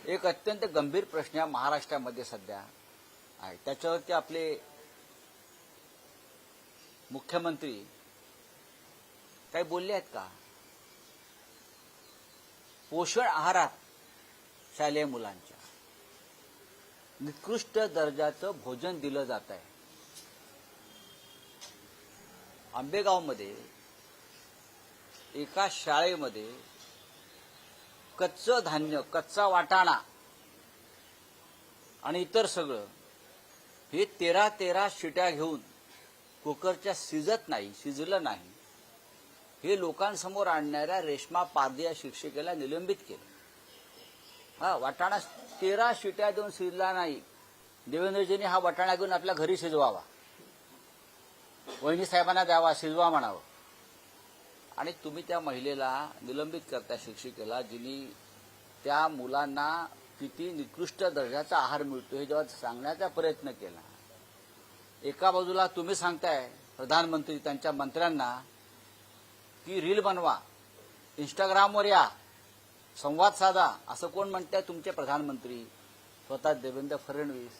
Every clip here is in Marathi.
एक अत्यंत गंभीर प्रश्न या महाराष्ट्रामध्ये सध्या आहे. त्याच्यावरती आपले मुख्यमंत्री काही बोलले आहेत का? पोषण आहारात शालेय मुलांच्या निकृष्ट दर्जाचं भोजन दिलं जात आहे. आंबेगावमध्ये एका शाळेमध्ये कच्चं धान्य, कच्चा वाटाणा आणि इतर सगळं हे 13 शिट्या घेऊन कुकरच्या शिजलं नाही हे लोकांसमोर आणणाऱ्या रेश्मा पारधी या शिक्षिकेला निलंबित केलं. वाटाणा 13 शिट्या देऊन शिजला नाही. देवेंद्रजींनी हा वाटाणा घेऊन आपल्या घरी शिजवावा, वहिनी साहेबांना द्यावा, शिजवा म्हणावं. आणि तुम्ही त्या महिलेला निलंबित करता, शिक्षिकेला, जिनी त्या मुलांना किती निकृष्ट दर्जाचा आहार मिळतो हे जेव्हा सांगण्याचा प्रयत्न केला. एका बाजूला तुम्ही सांगताय प्रधानमंत्री त्यांच्या मंत्र्यांना की रील बनवा, इंस्टाग्रामवर या, संवाद साधा. असं कोण म्हणताय? तुमचे प्रधानमंत्री स्वतः देवेंद्र फडणवीस.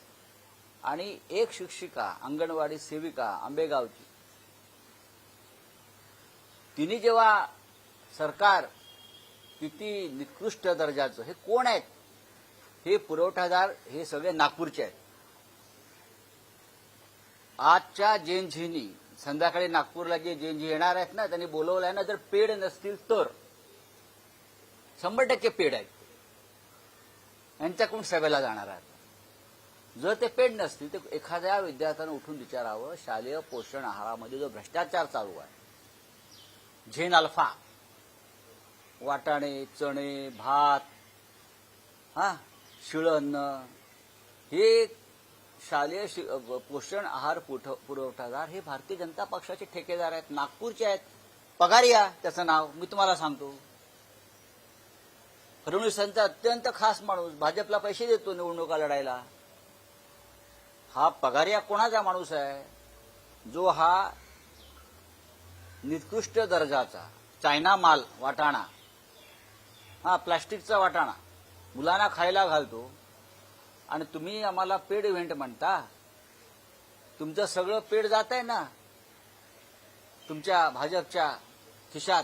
आणि एक शिक्षिका, अंगणवाडी सेविका आंबेगावची, तिने जेव्हा सरकार किती निकृष्ट दर्जाचं, हे कोण आहेत? हे पुरवठादार हे सगळे नागपूरचे आहेत. आजच्या जेनझीनी संध्याकाळी नागपूरला जे जेनझी येणार आहेत ना, त्यांनी बोलवलंय ना, जर पेड नसतील तर 100% पेड आहेत. यांच्याकडून सभेला जाणार आहेत. जर ते पेड नसतील तर एखाद्या विद्यार्थ्यानं उठून विचारावं, शालेय पोषण आहारामध्ये जो भ्रष्टाचार चालू आहे, झेन अल्फा, वाटाणे, चणे, भात, शिळं अन्न, हे शालेय पोषण आहार पुरवठादार हे भारतीय जनता पक्षाचे ठेकेदार आहेत, नागपूरचे आहेत. पगारिया त्याचं नाव मी तुम्हाला सांगतो. फडणवीसांचा अत्यंत खास माणूस, भाजपला पैसे देतो निवडणुका लढायला. हा पगारिया कोणाचा माणूस आहे? जो हा निकृष्ट दर्जाचा चायना माल वाटाणा, प्लास्टिकचा वाटाणा मुलांना खायला घालतो. आणि तुम्ही आम्हाला पेड इव्हेंट म्हणता. तुमचं सगळं पेड जात आहे ना तुमच्या भाजपच्या खिशात.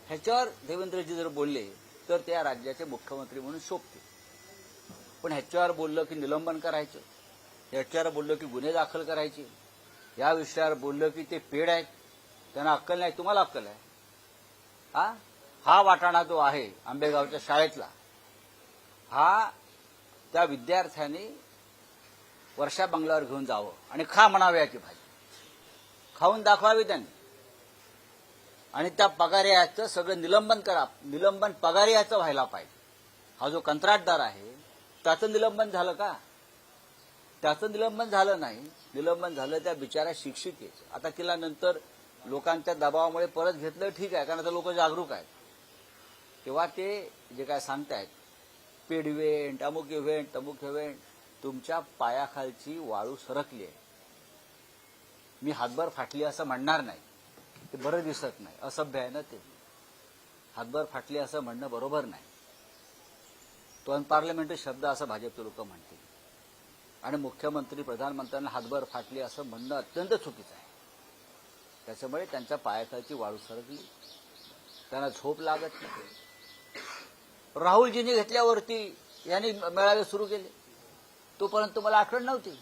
ह्याच्यावर देवेंद्रजी जर बोलले तर त्या राज्याचे मुख्यमंत्री म्हणून शोभते. पण ह्याच्यावर बोललं की निलंबन करायचं, ह्याच्यावर बोललं की गुन्हे दाखल करायचे, या विषयावर बोललं की ते पेड आहेत, त्यांना अक्कल नाही. तुम्हाला अक्कल आहे? हा वाटाणा जो आहे आंबेगावच्या शाळेतला, हा त्या विद्यार्थ्यांनी वर्षा बंगल्यावर घेऊन जावं आणि खा म्हणावे याची भाजी, खाऊन दाखवावी त्यांनी. आणि त्या पगारियाचं सगळं निलंबन करा. निलंबन पगारियाचं व्हायला पाहिजे. हा जो कंत्राटदार आहे त्याचं निलंबन झालं का? त्याचं निलंबन झालं नाही. निलंबन झालं त्या बिचाऱ्या शिक्षिकेचं. आता तिला नंतर लोकांच्या दबावामुळे परत घेतलं, ठीक आहे, कारण आता लोक जागरूक आहेत. तेव्हा ते जे काय सांगतायत पेड इव्हेंट, अमुक इव्हेंट, तमुक इव्हेंट, तुमच्या पायाखालची वाळू सरकली आहे. मी हातभर फाटली असं म्हणणार नाही, ते बरं दिसत नाही, असभ्य आहे ना ते. हातभर फाटली असं म्हणणं बरोबर नाही. तो अनपार्लमेंटरी शब्द असं भाजपचे लोक म्हणतील. आणि मुख्यमंत्री प्रधानमंत्र्यांना हातभर फाटली असं म्हणणं अत्यंत चुकीचं आहे. त्याच्यामुळे त्यांच्या पायाखालची वाळू सरकली, त्यांना झोप लागत नाही. राहुलजींनी घेतल्यावरती यांनी मेळावे सुरू केले, तोपर्यंत मला आठवण नव्हती.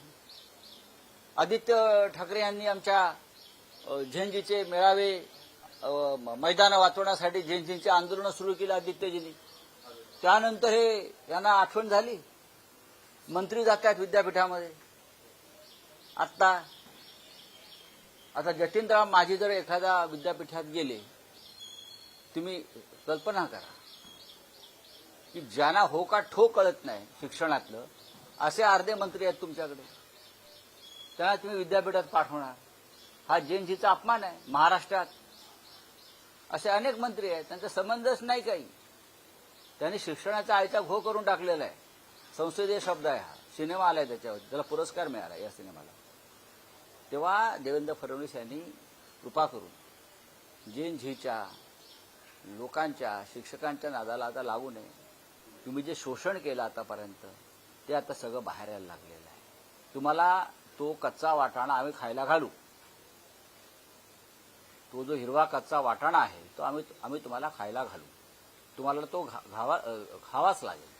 आदित्य ठाकरे यांनी आमच्या झेनजीचे मेळावे, मैदानं वाचवण्यासाठी झेनजींचे आंदोलनं सुरू केली आदित्यजींनी. त्यानंतर हे यांना आठवण झाली, मंत्री जातात विद्यापीठामध्ये. आता जतीनराव माझी जर एखाद्या विद्यापीठात गेले, तुम्ही कल्पना करा की ज्यांना हो का ठो कळत नाही शिक्षणातलं, असे अर्धे मंत्री आहेत तुमच्याकडे. त्यांना तुम्ही विद्यापीठात पाठवणार, हा जेनजीचा अपमान आहे. महाराष्ट्रात असे अनेक मंत्री आहेत, त्यांचा संबंधच नाही काही. त्यांनी शिक्षणाचा आयता घो करून टाकलेला आहे. संसदीय शब्द आहे हा, सिनेमा आलाय त्याच्यावर, त्याला पुरस्कार मिळाला या सिनेमाला. तेव्हा देवेंद्र फडणवीस यांनी कृपा करून जेनझीच्या लोकांच्या, शिक्षकांच्या नादाला आता लागू नये. तुम्ही जे शोषण केलं आतापर्यंत ते आता सगळं बाहेर यायला लागलेलं आहे. तुम्हाला तो कच्चा वाटाणा आम्ही खायला घालू. तो जो हिरवा कच्चा वाटाणा आहे तो आम्ही तुम्हाला खायला घालू. तुम्हाला तो खावाच लागेल.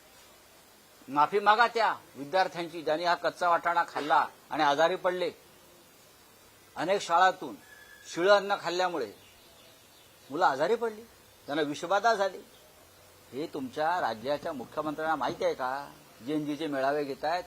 माफी मागा त्या विद्यार्थ्यांची ज्यांनी हा कच्चा वाटाणा खाल्ला आणि आजारी पडले. अनेक शाळांतून शिळं अन्न खाल्ल्यामुळे मुलं आजारी पडली, त्यांना विषबाधा झाली. हे तुमच्या राज्याच्या मुख्यमंत्र्यांना माहिती आहे का? जेएनजीचे मेळावे घेत आहेत,